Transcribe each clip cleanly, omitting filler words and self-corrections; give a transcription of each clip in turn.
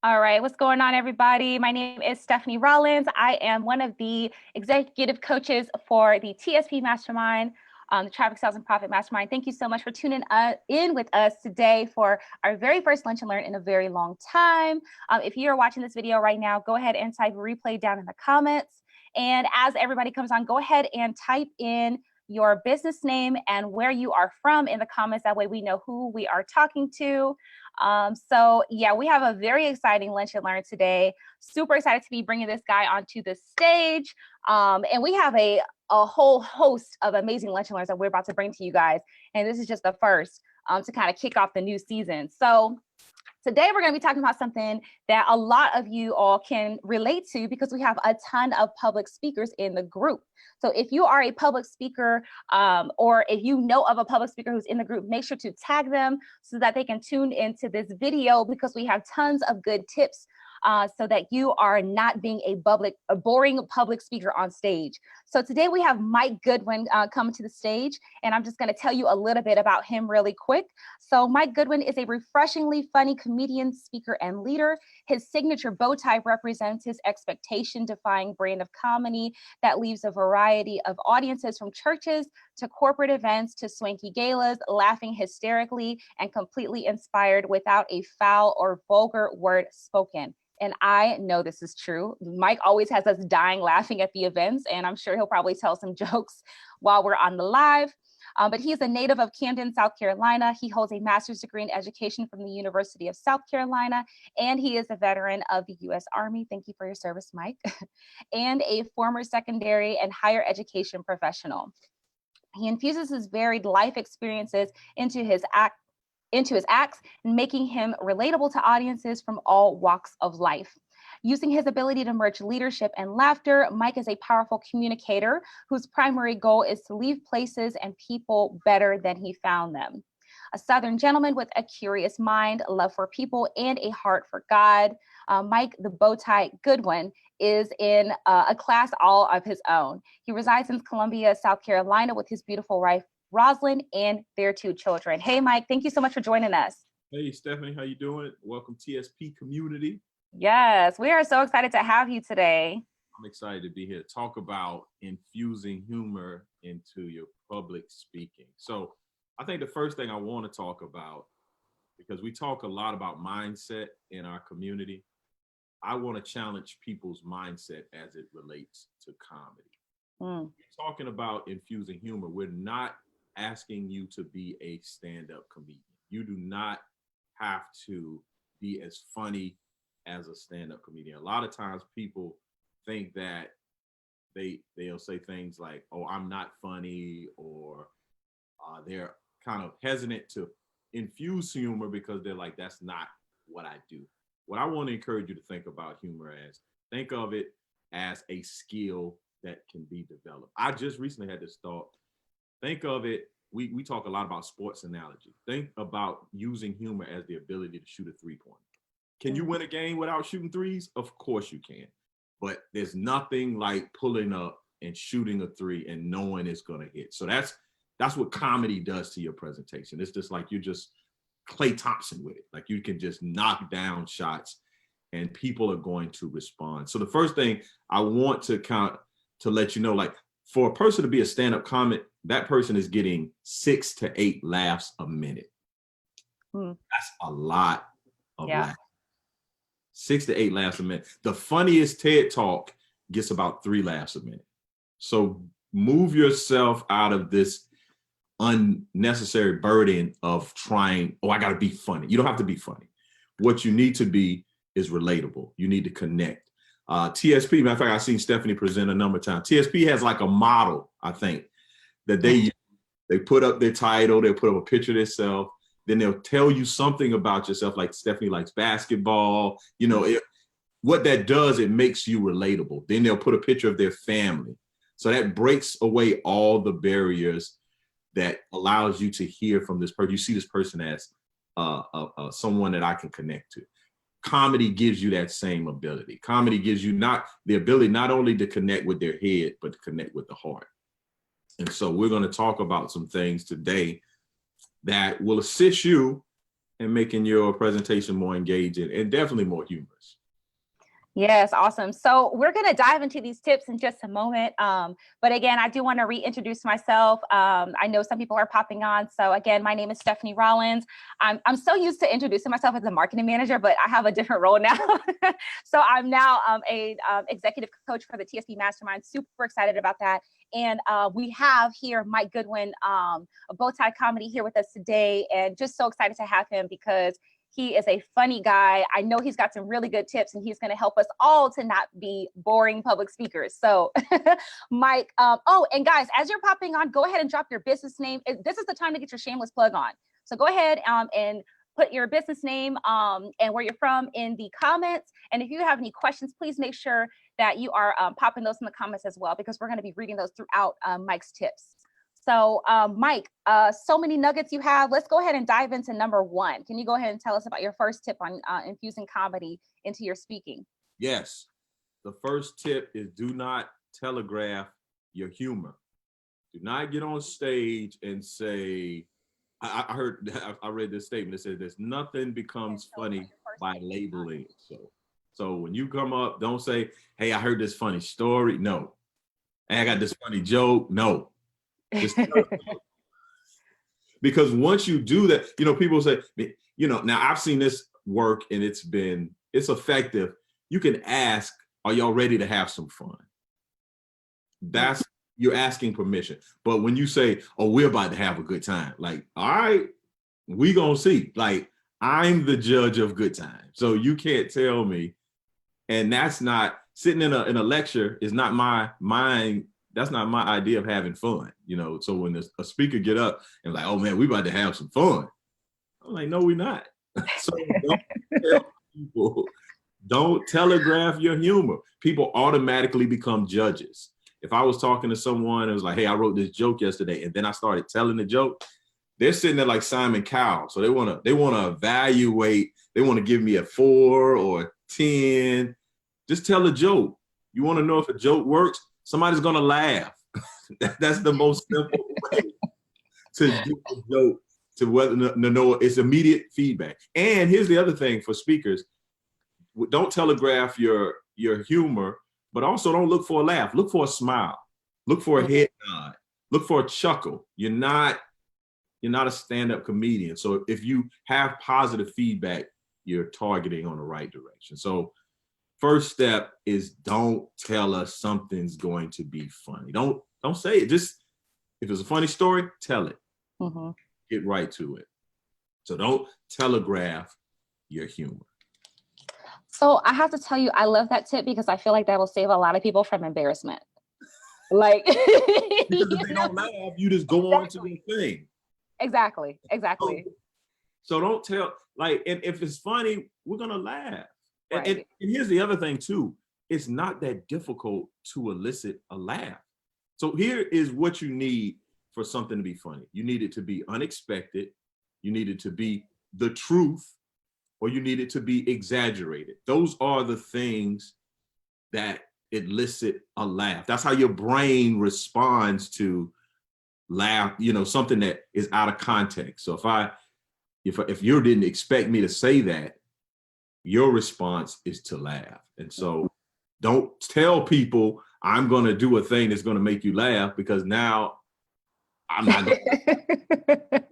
All right, what's going on, everybody? My name is Stephanie Rollins. I am one of the executive coaches for the TSP Mastermind, the Traffic Sales and Profit Mastermind. Thank you so much for tuning in with us today for our very first Lunch and Learn in a very long time. If you are watching this video right now, go ahead and type replay down in the comments. And as everybody comes on, go ahead and type in your business name and where you are from in the comments. That way we know who we are talking to. So yeah, we have a very exciting Lunch and Learn today. Super excited to be bringing this guy onto the stage. And we have a whole host of amazing Lunch and Learns that we're about to bring to you guys. And this is just the first to kind of kick off the new season. So today, we're going to be talking about something that a lot of you all can relate to because we have a ton of public speakers in the group. So if you are a public speaker or if you know of a public speaker who's in the group, make sure to tag them so that they can tune into this video because we have tons of good tips so that you are not being a boring public speaker on stage. So today we have Mike Goodwin coming to the stage, and I'm just going to tell you a little bit about him really quick. So Mike Goodwin is a refreshingly funny comedian, speaker, and leader. His signature bow tie represents his expectation-defying brand of comedy that leaves a variety of audiences from churches to corporate events to swanky galas, laughing hysterically and completely inspired without a foul or vulgar word spoken. And I know this is true. Mike always has us dying laughing at the events, and I'm sure he'll probably tell some jokes while we're on the live. But he is a native of Camden, South Carolina. He holds a master's degree in education from the University of South Carolina, and he is a veteran of the U.S. Army. Thank you for your service, Mike. And a former secondary and higher education professional. He infuses his varied life experiences into his acts, making him relatable to audiences from all walks of life. Using his ability to merge leadership and laughter, Mike is a powerful communicator whose primary goal is to leave places and people better than he found them. A Southern gentleman with a curious mind, love for people, and a heart for God, Mike the Bowtie Goodwin is in a class all of his own. He resides in Columbia, South Carolina with his beautiful wife, Rosalind, and their 2 children. Hey, Mike, thank you so much for joining us. Hey, Stephanie, how you doing? Welcome TSP community. Yes, we are so excited to have you today. I'm excited to be here to talk about infusing humor into your public speaking. So I think the first thing I want to talk about, because we talk a lot about mindset in our community, I want to challenge people's mindset as it relates to comedy. We're talking about infusing humor. We're not asking you to be a stand-up comedian. You do not have to be as funny as a stand-up comedian. A lot of times people think that they'll say things like, oh, I'm not funny, or they're kind of hesitant to infuse humor because they're like, that's not what I do. What I want to encourage you to think about humor as, think of it as a skill that can be developed. I just recently had this thought. Think of it, we talk a lot about sports analogy. Think about using humor as the ability to shoot a 3-pointer. Can you win a game without shooting threes? Of course you can. But there's nothing like pulling up and shooting a 3 and knowing it's gonna hit. So that's what comedy does to your presentation. It's just like you're just Klay Thompson with it. Like you can just knock down shots and people are going to respond. So the first thing I want to let you know, like for a person to be a stand-up comic, that person is getting 6 to 8 laughs a minute. That's a lot of laughs. 6 to 8 laughs a minute. The funniest TED Talk gets about 3 laughs a minute. So move yourself out of this unnecessary burden of trying, oh, I got to be funny. You don't have to be funny. What you need to be is relatable. You need to connect. TSP, matter of fact, I've seen Stephanie present a number of times. TSP has like a model, I think, that they put up their title, they'll put up a picture of themselves, then they'll tell you something about yourself, like Stephanie likes basketball. You know, what that does, it makes you relatable. Then they'll put a picture of their family. So that breaks away all the barriers that allows you to hear from this person. You see this person as someone that I can connect to. Comedy gives you that same ability. Comedy gives you the ability not only to connect with their head, but to connect with the heart. And so we're going to talk about some things today that will assist you and making your presentation more engaging and definitely more humorous. Yes, awesome. So we're going to dive into these tips in just a moment. But again, I do want to reintroduce myself. I know some people are popping on. So again, my name is Stephanie Rollins. I'm so used to introducing myself as a marketing manager, but I have a different role now. So I'm now a executive coach for the TSP Mastermind. Super excited about that. And we have here Mike Goodwin, a Bowtie Comedy, here with us today. And just so excited to have him because he is a funny guy. I know he's got some really good tips, and he's going to help us all to not be boring public speakers. So Mike, oh, and guys, as you're popping on, go ahead and drop your business name. This is the time to get your shameless plug on. So go ahead and put your business name and where you're from in the comments. And if you have any questions, please make sure that you are popping those in the comments as well, because we're going to be reading those throughout Mike's tips. So Mike, so many nuggets you have. Let's go ahead and dive into number one. Can you go ahead and tell us about your first tip on infusing comedy into your speaking? Yes. The first tip is do not telegraph your humor. Do not get on stage and say, I read this statement that says there's nothing becomes funny by labeling. So when you come up, don't say, hey, I heard this funny story. No. Hey, I got this funny joke. No. Because once you do that, people say, now I've seen this work and it's effective. You can ask, are y'all ready to have some fun? You're asking permission. But when you say, oh, we're about to have a good time, like, all right, we gonna see. Like, I'm the judge of good time. So you can't tell me. And that's not sitting in a lecture is not my mind. That's not my idea of having fun, So when a speaker get up and like, oh man, we about to have some fun. I'm like, no, we're not. So don't telegraph your humor. People automatically become judges. If I was talking to someone, it was like, hey, I wrote this joke yesterday, and then I started telling the joke, they're sitting there like Simon Cowell. So they wanna evaluate, they want to give me a 4 or 10. Just tell a joke. You want to know if a joke works? Somebody's gonna laugh. That's the most simple way to do a joke, to whether to know it's immediate feedback. And here's the other thing for speakers: don't telegraph your humor, but also don't look for a laugh. Look for a smile. Look for a head nod. Look for a chuckle. You're not a stand-up comedian. So if you have positive feedback, you're targeting on the right direction. So first step is don't tell us something's going to be funny. Don't say it. Just if it's a funny story, tell it. Mm-hmm. Get right to it. So don't telegraph your humor. So I have to tell you, I love that tip because I feel like that will save a lot of people from embarrassment. Like, because if they don't laugh, you just go on to the thing. Exactly. So don't tell, like, and if it's funny, we're gonna laugh. Right. And here's the other thing too. It's not that difficult to elicit a laugh. So here is what you need for something to be funny. You need it to be unexpected. You need it to be the truth, or you need it to be exaggerated. Those are the things that elicit a laugh. That's how your brain responds to laugh, something that is out of context. So if you didn't expect me to say that, your response is to laugh. And so don't tell people I'm going to do a thing that's going to make you laugh, because now I'm not going to.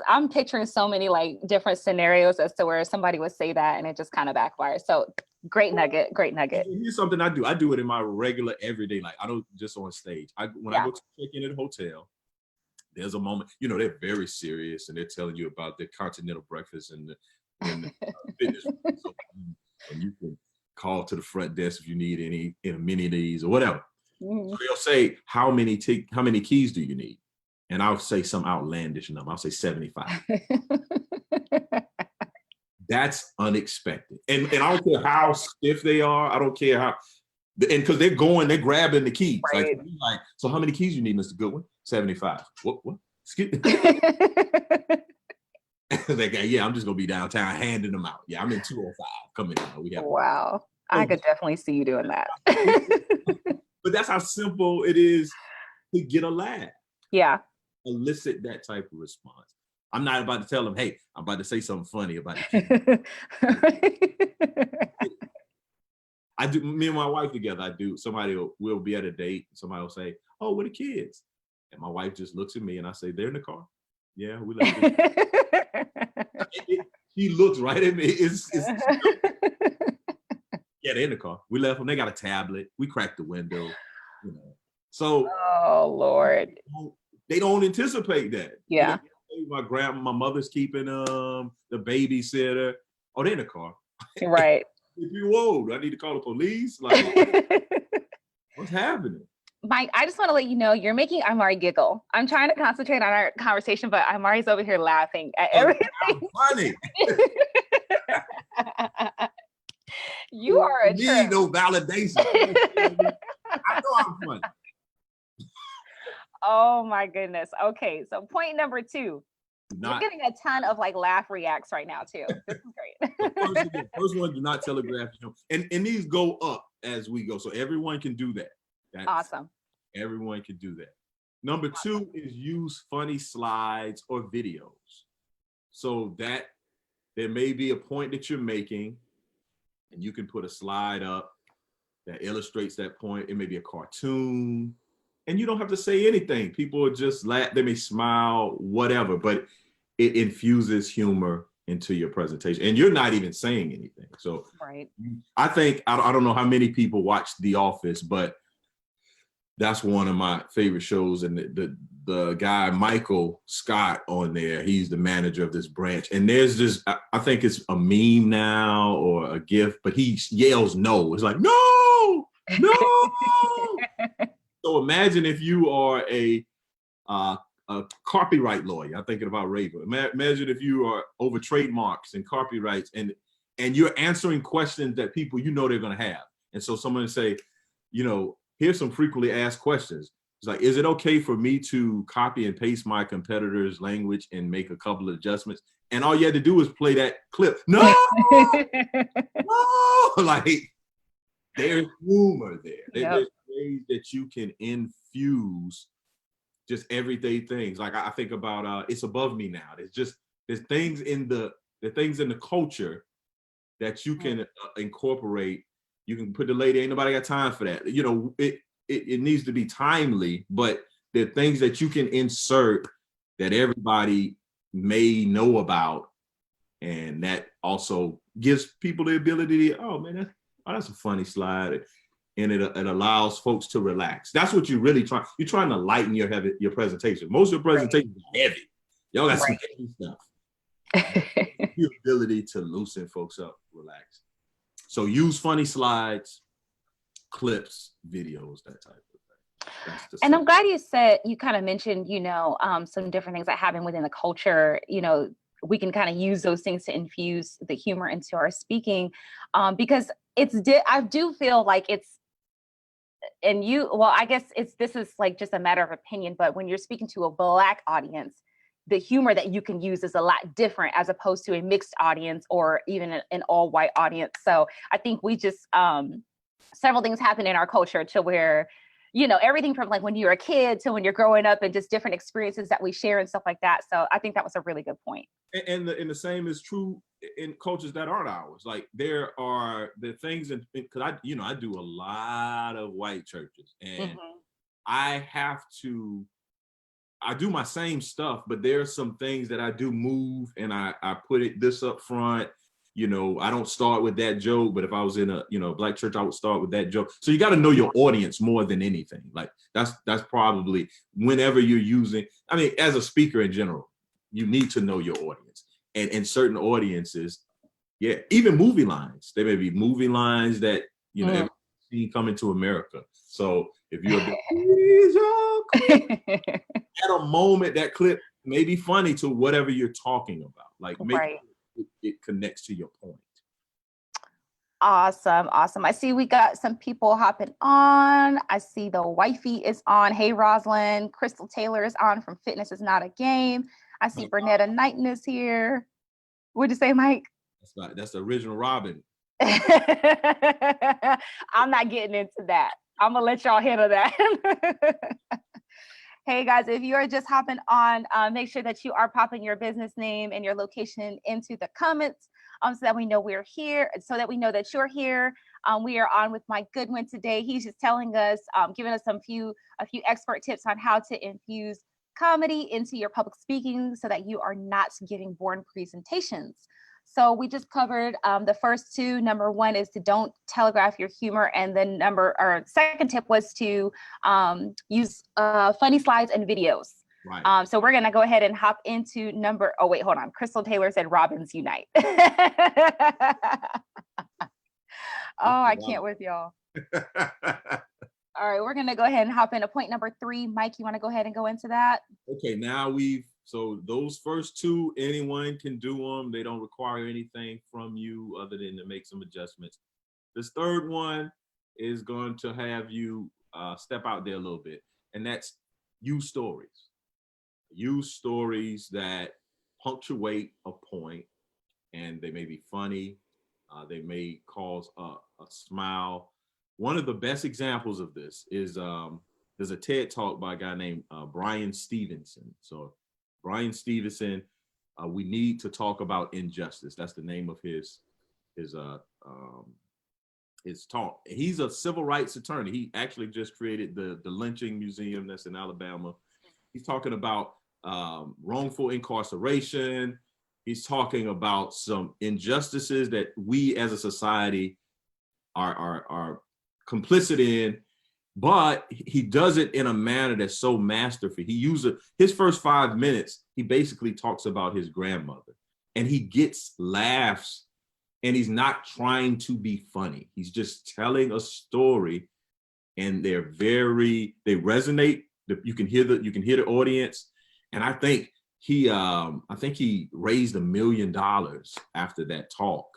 I'm picturing so many like different scenarios as to where somebody would say that and it just kind of backfires. So great nugget. Here's something I do. I do it in my regular everyday life. I don't just on stage. When I go to check in at a hotel, there's a moment, they're very serious and they're telling you about the continental breakfast and the fitness. And you can call to the front desk if you need any amenities or whatever. Mm-hmm. So they'll say, how many keys do you need? And I'll say some outlandish number. I'll say 75. That's unexpected. And I don't care how stiff they are. I don't care how, and because they're grabbing the keys. Right. Like, so how many keys you need, Mr. Goodwin? 75. What? Excuse me. Yeah, I'm just gonna be downtown handing them out. Yeah, I'm in 205. Come in. Wow. I could definitely see you doing that. But that's how simple it is to get a laugh. Yeah. Elicit that type of response. I'm not about to tell them, hey, I'm about to say something funny about the kids. I do, me and my wife together, I do, we'll be at a date, somebody will say, oh, where the kids? And my wife just looks at me and I say, they're in the car. Yeah, we left them. She looks right at me. Yeah, they're in the car. We left them. They got a tablet. We cracked the window. You know. So oh Lord, they don't anticipate that. Yeah. My mother's keeping the babysitter. Oh, they're in the car. Right. If you old, I need to call the police. Like, what's happening? Mike, I just want to let you know you're making Amari giggle. I'm trying to concentrate on our conversation, but Amari's over here laughing at everything. Funny. You are a trip. Need no validation. I know I'm funny. Oh my goodness. Okay, so point number 2. You're getting a ton of like laugh reacts right now too. This is great. First one, do not telegraph. And these go up as we go, so everyone can do that. That's awesome. Everyone can do that. Number 2 is use funny slides or videos. So that there may be a point that you're making, and you can put a slide up that illustrates that point. It may be a cartoon, and you don't have to say anything. People will just laugh, they may smile, whatever, but it infuses humor into your presentation, and you're not even saying anything. So right. I think, I don't know how many people watch The Office, but that's one of my favorite shows. And the guy, Michael Scott, on there, he's the manager of this branch. And there's this, I think it's a meme now or a GIF, but he yells no. It's like, no, no. So imagine if you are a copyright lawyer. I'm thinking about Raven. Imagine if you are over trademarks and copyrights, and you're answering questions that people, they're going to have. And so someone say, here's some frequently asked questions. It's like, is it okay for me to copy and paste my competitor's language and make a couple of adjustments? And all you had to do is play that clip. No, no, like there's humor there. Yep. There's ways that you can infuse just everyday things. Like I think about It's Above Me Now. There's things in the culture that you can incorporate. You can put the lady, ain't nobody got time for that. It needs to be timely, but there are things that you can insert that everybody may know about. And that also gives people the ability to, oh man, that's a funny slide. And it allows folks to relax. That's what you're really trying. You're trying to lighten your presentation. Most of your presentations are heavy. Y'all got some heavy stuff. Your ability to loosen folks up, relax. So use funny slides, clips, videos, that type of thing. And I'm glad you kind of mentioned, some different things that happen within the culture. We can kind of use those things to infuse the humor into our speaking, because I do feel like I guess this is like just a matter of opinion, but when you're speaking to a Black audience, the humor that you can use is a lot different as opposed to a mixed audience or even an all white audience. So I think we just, several things happen in our culture to where, everything from like when you're a kid to when you're growing up and just different experiences that we share and stuff like that. So I think that was a really good point. And the same is true in cultures that aren't ours. Like there are the things, because I do a lot of white churches, and I do my same stuff, but there's some things that I do move, and I put this up front. I don't start with that joke, but if I was in a Black church, I would start with that joke. So you got to know your audience more than anything. Like that's probably whenever you're using. I mean, as a speaker in general, you need to know your audience, and in certain audiences, even movie lines. There may be movie lines that everybody's seen Coming to America. So if you're at a moment, that clip may be funny to whatever you're talking about. Like maybe it connects to your point. Awesome. I see we got some people hopping on. I see the wifey is on. Hey, Rosalind. Crystal Taylor is on from Fitness Is Not a Game. I see Bernetta Knighton is here. What'd you say, Mike? That's the original Robin. I'm not getting into that. I'm gonna let y'all handle that. Hey guys, if you are just hopping on, make sure that you are popping your business name and your location into the comments, so that we know we're here, so that we know that you're here. We are on with Mike Goodwin today. He's just telling us, giving us a few expert tips on how to infuse comedy into your public speaking so that you are not giving boring presentations. So we just covered the first two. Number one is to don't telegraph your humor, and then second tip was to use funny slides and videos. Right. So we're gonna go ahead and hop into oh wait, hold on. Crystal Taylor said Robins unite. Oh, I can't with y'all. All right, we're gonna go ahead and hop into point number 3. Mike, you wanna go ahead and go into that? Okay, now so those first two, anyone can do them. They don't require anything from you other than to make some adjustments. This third one is going to have you step out there a little bit, and that's use stories. Use stories that punctuate a point, and they may be funny. They may cause a smile. One of the best examples of this is there's a TED talk by a guy named Brian Stevenson. So Brian Stevenson, we need to talk about injustice. That's the name of his talk. He's a civil rights attorney. He actually just created the lynching museum that's in Alabama. He's talking about wrongful incarceration. He's talking about some injustices that we as a society are complicit in, but he does it in a manner that's so masterful. He uses his first 5 minutes, he basically talks about his grandmother, and he gets laughs, and he's not trying to be funny. He's just telling a story, and they resonate. You can hear the audience. And I think he raised $1 million after that talk,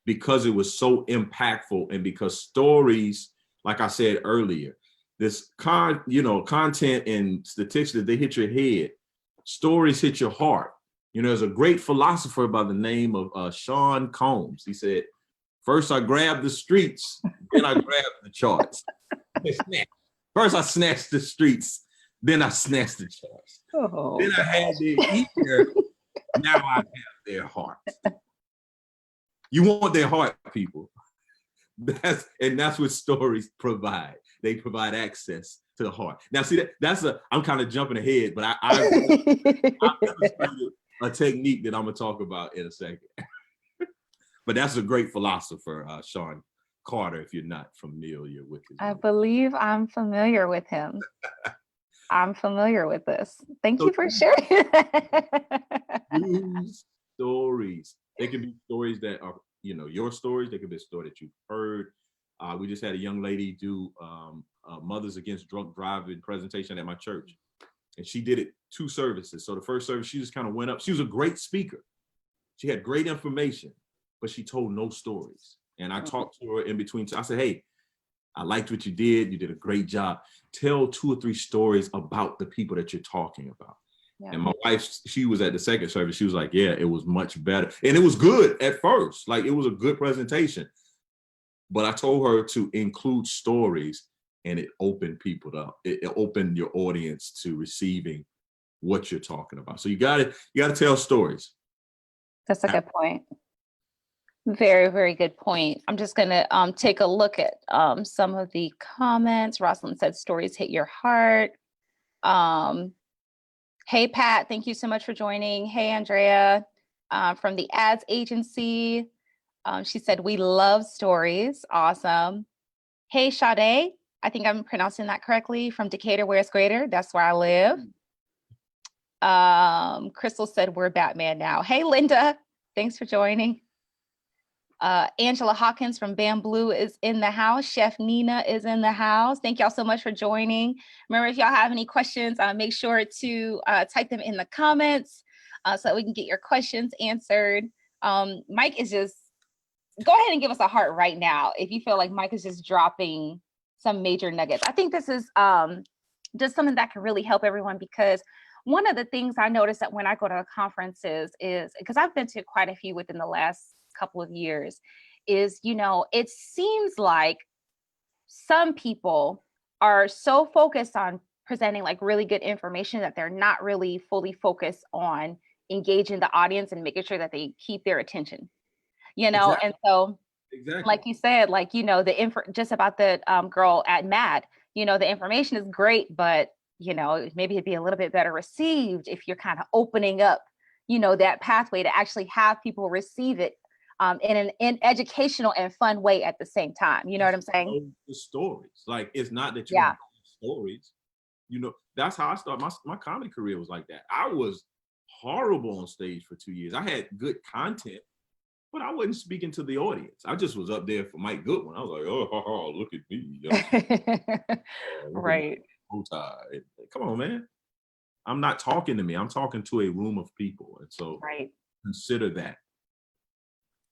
because it was so impactful, and because stories, like I said earlier, this content and statistics, they hit your head. Stories hit your heart. There's a great philosopher by the name of Sean Combs. He said, "First I grabbed the streets, then I grabbed the charts. First I snatched the streets, then I snatched the charts. Oh, then I had their ear, now I have their heart." You want their heart, people. That's what stories provide. They provide access to the heart. Now, see, I'm kind of jumping ahead, but I've illustrated a technique that I'm gonna talk about in a second. But that's a great philosopher, Sean Carter, if you're not familiar with him. I believe I'm familiar with him. I'm familiar with this. Thank you for sharing. Use stories. They can be stories that are, your stories. They could be a story that you've heard. We just had a young lady do Mothers Against Drunk Driving presentation at my church. And she did it 2 services. So the first service, she just kind of went up. She was a great speaker. She had great information, but she told no stories. And I talked to her in between. I said, "Hey, I liked what you did. You did a great job. Tell 2 or 3 stories about the people that you're talking about." Yeah. And my wife, she was at the second service. She was like, "Yeah, it was much better." And it was good at first. Like, it was a good presentation. But I told her to include stories, and it opened people up. It opened your audience to receiving what you're talking about. So you gotta tell stories. That's a good point. Very, very good point. I'm just gonna take a look at some of the comments. Rosalind said stories hit your heart. Hey Pat, thank you so much for joining. Hey Andrea, from the ads agency. She said, "We love stories." Awesome. Hey Sade, I think I'm pronouncing that correctly, from Decatur, where it's greater. That's where I live. Crystal said, "We're Batman now." Hey Linda, thanks for joining. Angela Hawkins from Bamboo is in the house. Chef Nina is in the house. Thank y'all so much for joining. Remember, if y'all have any questions, make sure to type them in the comments so that we can get your questions answered. Mike is just, go ahead and give us a heart right now if you feel like Mike is just dropping some major nuggets. I think this is just something that can really help everyone, because one of the things I notice that when I go to conferences is, because I've been to quite a few within the last couple of years, is, it seems like some people are so focused on presenting like really good information that they're not really fully focused on engaging the audience and making sure that they keep their attention, Exactly. And so, Exactly. like you said, like, just about the girl at Mad, the information is great, but, maybe it'd be a little bit better received if you're kind of opening up, that pathway to actually have people receive it in an educational and fun way at the same time. You know what I'm saying? The stories. Like, it's not that you Yeah. don't have stories. That's how I started. My comedy career was like that. I was horrible on stage for 2 years. I had good content, but I wasn't speaking to the audience. I just was up there for Mike Goodwin. I was like, oh, look at me. Right. Come on, man. I'm not talking to me. I'm talking to a room of people. And so consider that.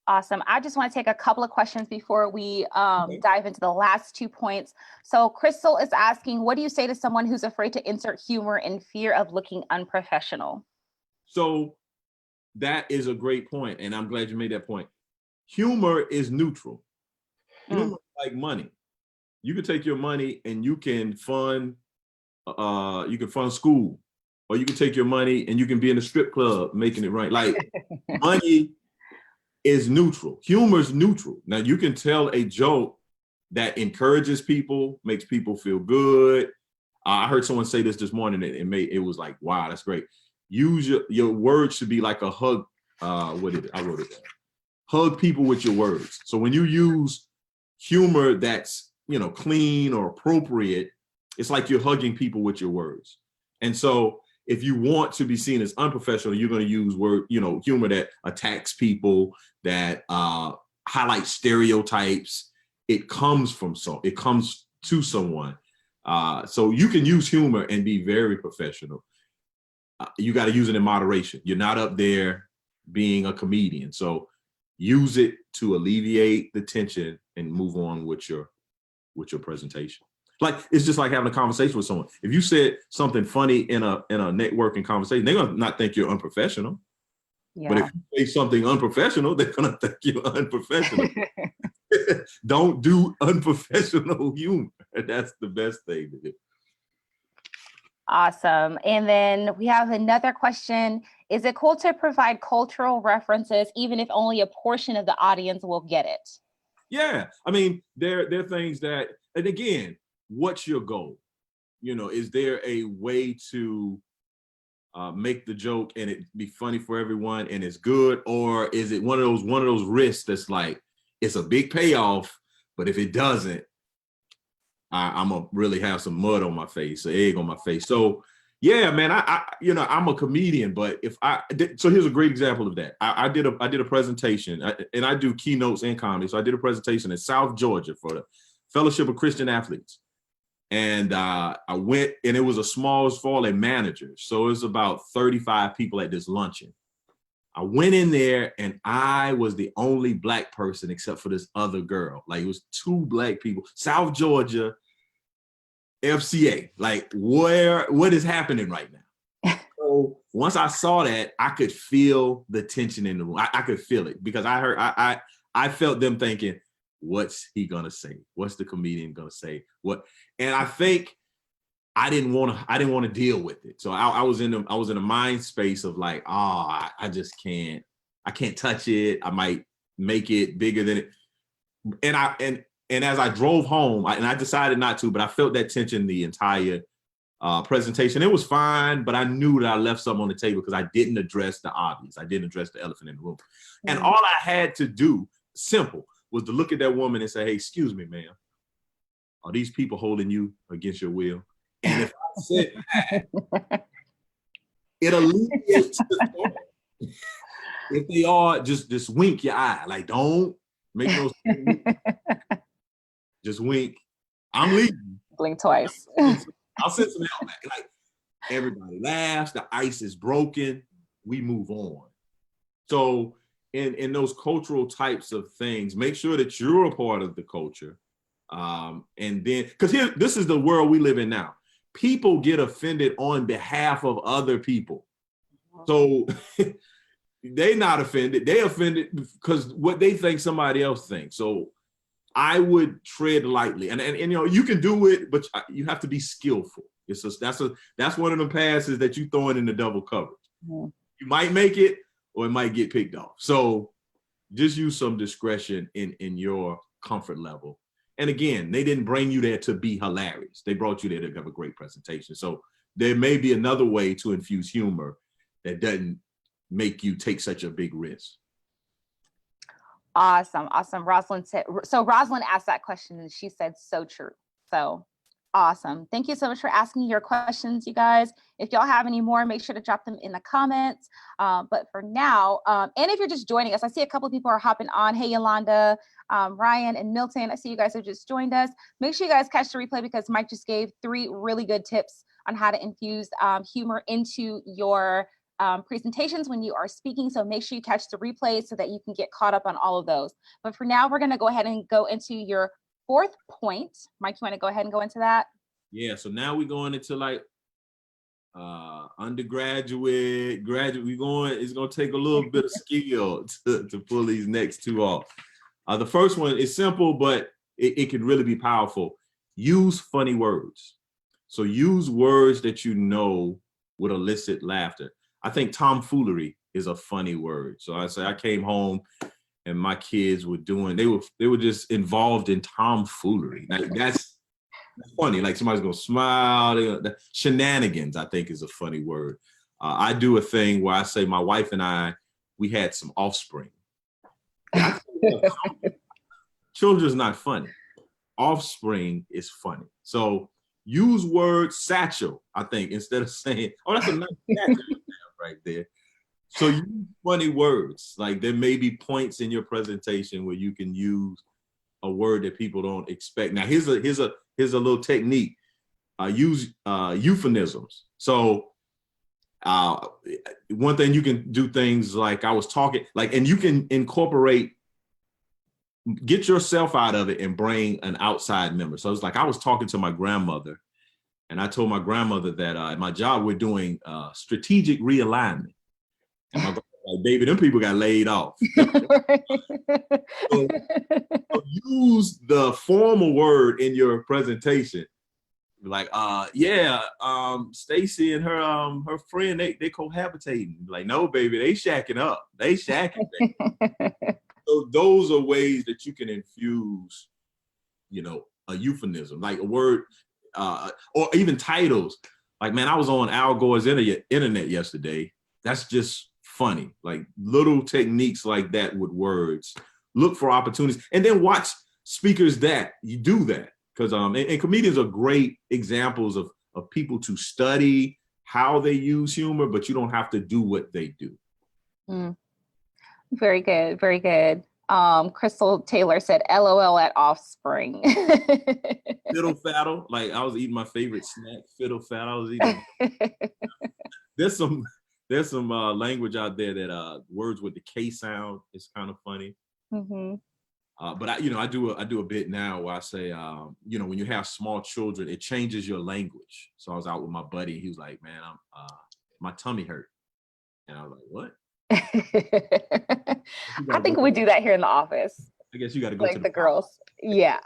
Awesome. I just want to take a couple of questions before we dive into the last 2 points. So Crystal is asking, what do you say to someone who's afraid to insert humor in fear of looking unprofessional? So that is a great point, and I'm glad you made that point. Humor is neutral. Humor is like money. You can take your money and you can fund school, or you can take your money and you can be in a strip club making it right. Like, money is neutral. Humor is neutral. Now, you can tell a joke that encourages people, makes people feel good. I heard someone say this morning, and it was like, wow, that's great. Use your words should be like a hug. What is it? I wrote it down. Hug people with your words. So when you use humor that's, clean or appropriate, it's like you're hugging people with your words. And so if you want to be seen as unprofessional, you're going to use humor that attacks people, that highlights stereotypes. It comes to someone. So you can use humor and be very professional. You got to use it in moderation. You're not up there being a comedian. So use it to alleviate the tension and move on with your presentation. Like, it's just like having a conversation with someone. If you said something funny in a networking conversation, they're gonna not think you're unprofessional. Yeah. But if you say something unprofessional, they're gonna think you're unprofessional. Don't do unprofessional humor. That's the best thing to do. Awesome. And then we have another question. Is it cool to provide cultural references, even if only a portion of the audience will get it? Yeah. I mean, there are things that, and again, what's your goal? Is there a way to make the joke and it be funny for everyone and it's good? Or is it one of those risks that's like, it's a big payoff, but if it doesn't, I'm gonna really have some mud on my face, an egg on my face. So yeah, man, I'm a comedian, but so here's a great example of that. I did a presentation, and I do keynotes and comedy. So I did a presentation in South Georgia for the Fellowship of Christian Athletes. And I went, and it was a small for a manager. So it was about 35 people at this luncheon. I went in there and I was the only Black person except for this other girl. Like, it was 2 Black people, South Georgia, FCA. Like, what is happening right now? So once I saw that, I could feel the tension in the room. I could feel it, because I felt them thinking, what's he gonna say? What's the comedian gonna say? What? And I think I didn't want to deal with it. So I was in a mind space of like, I just can't. I can't touch it. I might make it bigger than it. And as I drove home, I decided not to, but I felt that tension the entire presentation. It was fine, but I knew that I left something on the table because I didn't address the obvious. I didn't address the elephant in the room. Mm-hmm. And all I had to do, simple, was to look at that woman and say, hey, excuse me, ma'am. Are these people holding you against your will? And if I said that, it alleviates the story. If they are, just wink your eye. Like, don't make no sense. Just wink. I'm leaving. Blink twice. I'll send some help back. Like, everybody laughs. The ice is broken. We move on. So in those cultural types of things, make sure that you're a part of the culture. And then, because this is the world we live in now. People get offended on behalf of other people. So they're not offended. They offended because what they think somebody else thinks. So I would tread lightly. And you can do it, but you have to be skillful. That's one of the passes that you throwing in the double coverage. Mhm. You might make it, or it might get picked off. So just use some discretion in your comfort level. And again, they didn't bring you there to be hilarious. They brought you there to have a great presentation. So there may be another way to infuse humor that doesn't make you take such a big risk. Awesome. Rosalind said, so Rosalind asked that question and she said, so true. So awesome. Thank you so much for asking your questions, you guys. If y'all have any more, make sure to drop them in the comments. But for now, and if you're just joining us, I see a couple of people are hopping on. Hey, Yolanda, Ryan, and Milton. I see you guys have just joined us. Make sure you guys catch the replay because Mike just gave 3 really good tips on how to infuse humor into your presentations when you are speaking. So make sure you catch the replay so that you can get caught up on all of those. But for now, we're going to go ahead and go into your 4th point. Mike, you want to go ahead and go into that? Yeah, so now we're going into like undergraduate, graduate. It's going to take a little bit of skill to pull these next 2 off. The first one is simple, but it can really be powerful. Use funny words. So use words that you know would elicit laughter. I think tomfoolery is a funny word. So I came home and my kids were doing, they were just involved in tomfoolery. Like that's funny. Like somebody's gonna smile. Shenanigans, I think, is a funny word. I do a thing where I say my wife and I, we had some offspring. Children's not funny. Offspring is funny. So use words satchel, I think, instead of saying, oh, that's a nice satchel right there. So use funny words. Like there may be points in your presentation where you can use a word that people don't expect. Now here's a little technique. Use euphemisms. So one thing you can do things like I was talking, like, and you can incorporate, get yourself out of it and bring an outside member. So it's like I was talking to my grandmother and I told my grandmother that at my job, we're doing strategic realignment. And my grandmother was like, baby, them people got laid off. So use the formal word in your presentation. Like, Stacy and her friend, they cohabitating. Like, no, baby, they shacking up. They shacking, baby. So those are ways that you can infuse, a euphemism, like a word, or even titles. Like, man, I was on Al Gore's internet yesterday. That's just funny. Like little techniques like that with words. Look for opportunities and then watch speakers that you do that. Because and comedians are great examples of people to study how they use humor, but you don't have to do what they do. Mm. Very good. Very good. Crystal Taylor said, LOL at offspring. Fiddle faddle. Like I was eating my favorite snack, fiddle faddle. I was eating. There's some language out there that words with the K sound is kind of funny. Mm-hmm. But I do a bit now where I say, when you have small children, it changes your language. So I was out with my buddy. And he was like, man, my tummy hurt. And I was like, what? I think we do that here in the office. I guess you got to go like to the girls. Yeah.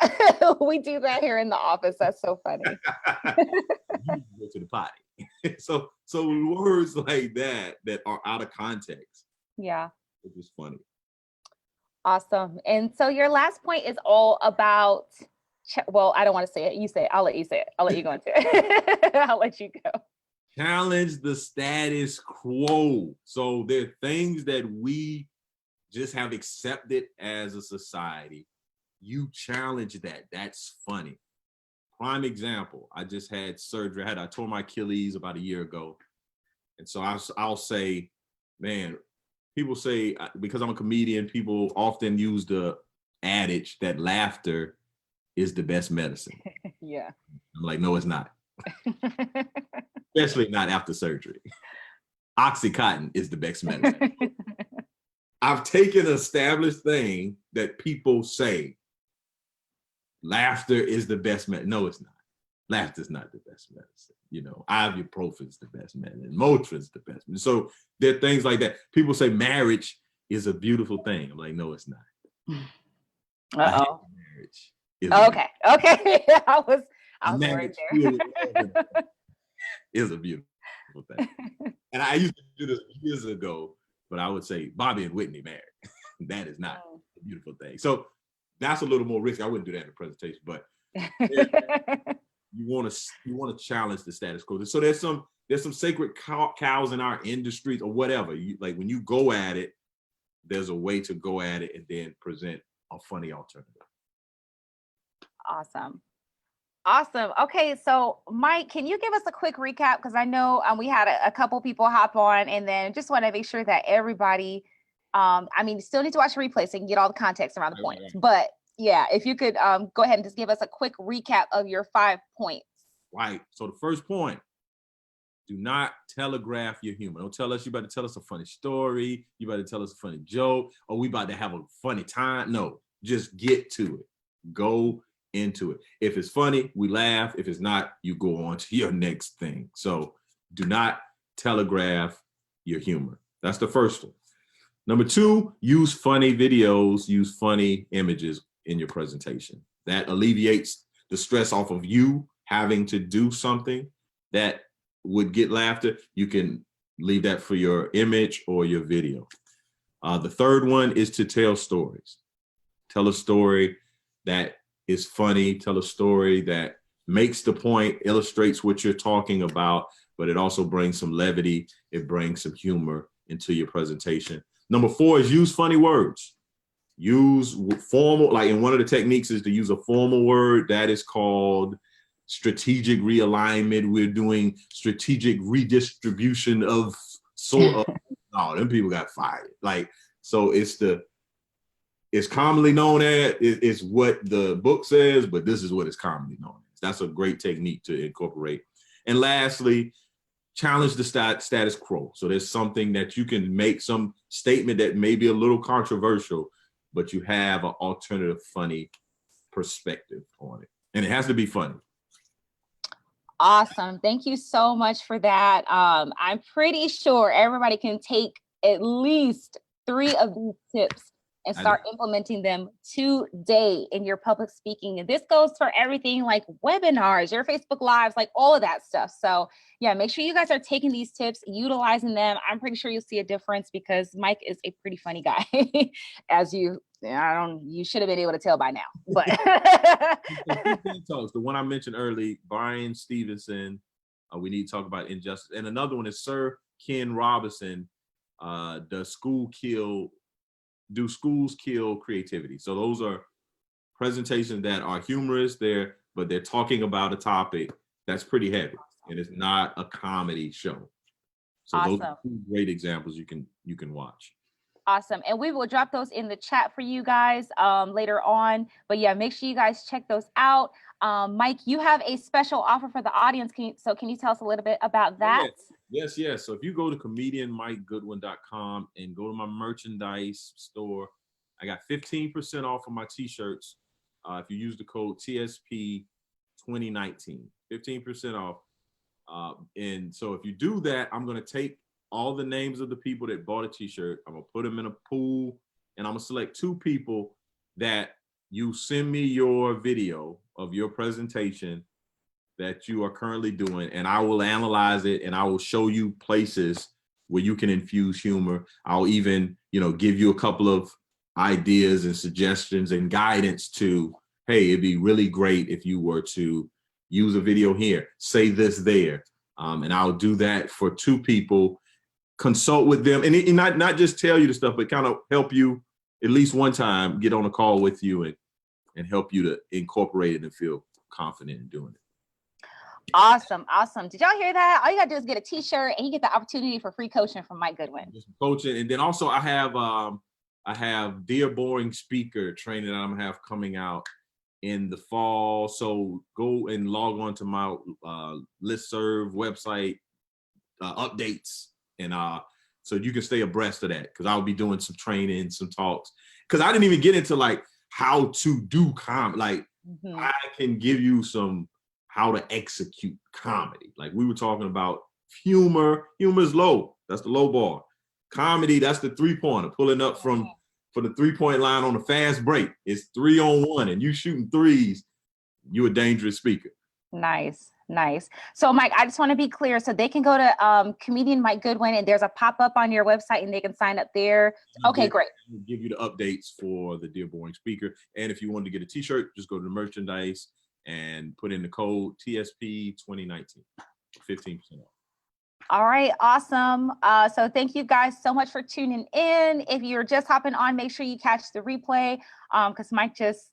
We do that here in the office. That's so funny. You go to the potty. So words like that are out of context. Yeah. It's just funny. Awesome. And so your last point is all about, well, I don't want to say it. You say it. I'll let you say it. I'll let you go into it. I'll let you go. Challenge the status quo. So there are things that we just have accepted as a society. You challenge that. That's funny. Prime example, I just had surgery. I tore my Achilles about a year ago. And so I'll say, man, people say, because I'm a comedian, people often use the adage that laughter is the best medicine. Yeah. I'm like, no, it's not. Especially not after surgery. Oxycontin is the best medicine. I've taken an established thing that people say, laughter is the best medicine. No, it's not. Laughter is not the best medicine. Ibuprofen is the best medicine. Motrin is the best medicine. So there are things like that. People say marriage is a beautiful thing. I'm like, no, it's not. Uh-oh. Marriage. Okay. I was right there. is a beautiful thing. And I used to do this years ago, but I would say Bobby and Whitney married. That is not a beautiful thing. So that's a little more risky. I wouldn't do that in a presentation, but you want to challenge the status quo. So there's some sacred cows in our industries or whatever. Like when you go at it, there's a way to go at it and then present a funny alternative. Awesome. Okay, so Mike, can you give us a quick recap? Because I know we had a couple people hop on, and then just want to make sure that everybody, you still need to watch the replay so you can get all the context around the points. But yeah, if you could go ahead and just give us a quick recap of your 5 points. Right. So the first point, do not telegraph your humor. Don't tell us you about to tell us a funny story, you about to tell us a funny joke, or we about to have a funny time. No, just get to it. Go into it. If it's funny, we laugh. If it's not, you go on to your next thing. So do not telegraph your humor. That's the first one. Number 2, use funny videos, use funny images in your presentation. That alleviates the stress off of you having to do something that would get laughter. You can leave that for your image or your video. The third one is to tell stories. Tell a story that is funny, tell a story that makes the point, illustrates what you're talking about, but it also brings some levity, it brings some humor into your presentation. Number 4 is use funny words. Use formal, like in one of the techniques is to use a formal word that is called strategic realignment. We're doing strategic redistribution of sort of, no, them people got fired. Like, so it's commonly known as, it's what the book says, but this is what it's commonly known as. That's a great technique to incorporate. And lastly, challenge the status quo. So there's something that you can make, some statement that may be a little controversial, but you have an alternative funny perspective on it. And it has to be funny. Awesome. Thank you so much for that. I'm pretty sure everybody can take at least 3 of these tips and start implementing them today in your public speaking. And this goes for everything like webinars, your Facebook Lives, like all of that stuff. So yeah, make sure you guys are taking these tips, utilizing them. I'm pretty sure you'll see a difference because Mike is a pretty funny guy, as you should have been able to tell by now. But the one I mentioned earlier, Brian Stevenson, we need to talk about injustice. And another one is Sir Ken Robinson, Do Schools Kill Creativity? So those are presentations that are humorous there, but they're talking about a topic that's pretty heavy, and it's not a comedy show. So those are 2 great examples you can watch. Awesome. And we will drop those in the chat for you guys later on. But yeah, make sure you guys check those out. Mike, you have a special offer for the audience. Can you tell us a little bit about that? Yes. So if you go to comedianmikegoodwin.com and go to my merchandise store, I got 15% off of my t-shirts. If you use the code TSP 2019, 15% off. And so if you do that, I'm going to take all the names of the people that bought a t-shirt. I'm going to put them in a pool, and I'm going to select 2 people that you send me your video of your presentation that you are currently doing, and I will analyze it, and I will show you places where you can infuse humor. I'll even, give you a couple of ideas and suggestions and guidance to, hey, it'd be really great if you were to use a video here, say this there. And I'll do that for 2 people, consult with them, and not just tell you the stuff, but kind of help you at least one time, get on a call with you and help you to incorporate it and feel confident in doing it. Awesome. Did y'all hear that? All you gotta do is get a t-shirt and you get the opportunity for free coaching from Mike Goodwin. Just coaching. And then also I have Dear Boring Speaker training that I'm gonna have coming out in the fall. So go and log on to my listserv website updates, and so you can stay abreast of that, because I'll be doing some training, some talks, because I didn't even get into like how to do comedy. Like I can give you some how to execute comedy. Like we were talking about humor. Humor is low. That's the low bar. Comedy, that's the 3-pointer, pulling up from the 3-point line on a fast break. It's 3-on-1 and you shooting threes, you're a dangerous speaker. Nice. Nice. So Mike, I just want to be clear. So they can go to comedian Mike Goodwin, and there's a pop-up on your website and they can sign up there. Okay, great. We'll give you the updates for the Dear Boring Speaker. And if you want to get a t-shirt, just go to the merchandise and put in the code TSP 2019, 15% off. All right, awesome. So thank you guys so much for tuning in. If you're just hopping on, make sure you catch the replay because Mike just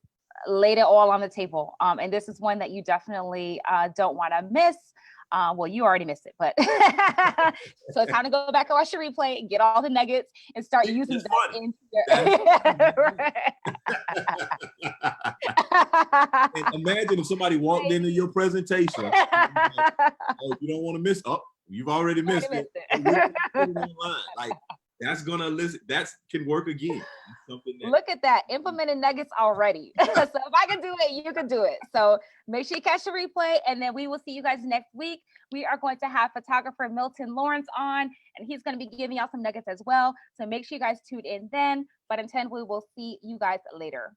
laid it all on the table. And this is one that you definitely don't want to miss. Well, you already missed it, but so it's time to go back and watch the replay and get all the nuggets and start using that into your... And imagine if somebody walked into your presentation. Like, oh, you don't want to miss. Oh, you've already missed it. Like that's gonna listen. That can work again. Look at that, implemented nuggets already. So if I can do it, you can do it. So make sure you catch the replay, and then we will see you guys next week. We are going to have photographer Milton Lawrence on, and he's going to be giving out some nuggets as well. So make sure you guys tune in then. But until we will see you guys later.